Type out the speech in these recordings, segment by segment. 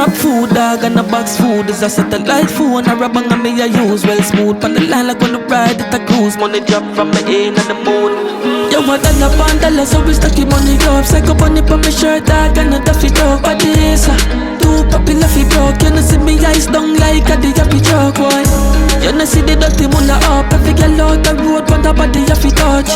Grab food, dog, and a box food. Is a satellite phone, a rubber and me I use. Well smooth, on the line like when the ride it a cruise. Money drop from me in and the moon. Yo, what $1 so we stack money up. Psycho bunny put me shirt, dog, and a duffy dog. But this, too popular fi broke. You know see me eyes down like a the happy truck, boy. You know see the dirty mula up. Every girl out the road, but the body have to touch.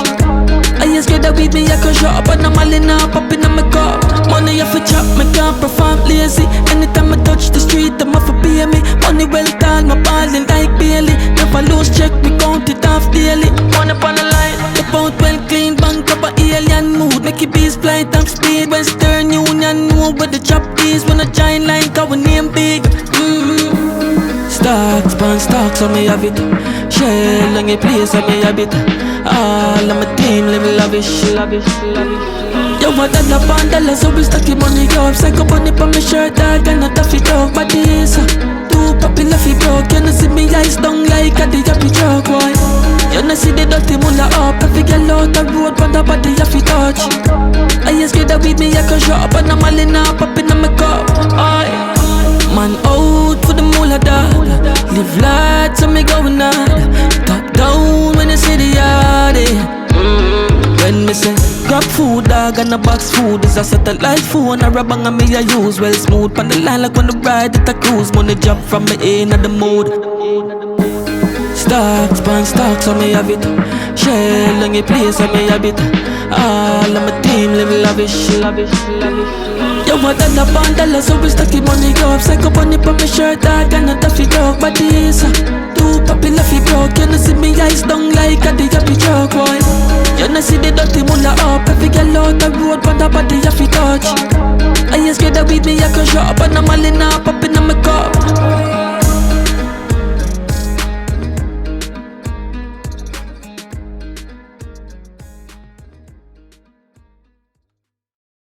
I just get that with me, I can show up, but I'm all in up, popping on my cup. Money off a chop, me can't perform lazy. Anytime I touch the street, I'm off a pay me. Money well done, my ballin' like Bailey. Never lose check, me count it off daily. Money upon the line, the boat well clean, bank up a alien mood. Make it beast flight top speed, Western Union move with the chop keys. When a giant line, cause we name big. Stocks, pan stocks, so me have it. Shell on your place, so me have it. All of my team live lavish. Yo, what $1 so we stack money up. Psycho bunny pa me shirt, dog, and a duffy dog. But this, too popular fi broke. You know see me eyes down like a the happy truck, boy. You know see the dirty mula up. Every girl out the road, but the body have to touch. I just get that with me, I can show up, and I'm all in up, popping on my cup. Man out for the mula dog. Live light, so me going hard. Top down when I see the yard. When me say grab food, dog, and a box food. Is a satellite phone, a rubber and me I use. Well smooth, on the line like when the ride it a cruise. Money drop from me in at the mood. Stocks, pan stocks, so me have it. Shell on your place, so me have it. All of my team live lavish. Yo, what $1 so we stack money up. Psycho bunny put me shirt, dog, and a duffy dog. But this, too popular fi broke. You know see me eyes down like a the happy truck, boy. You know see the dirty mula up. Every girl out the road, but the body have to touch. I just get that with me, I can show up, and I'm all in up.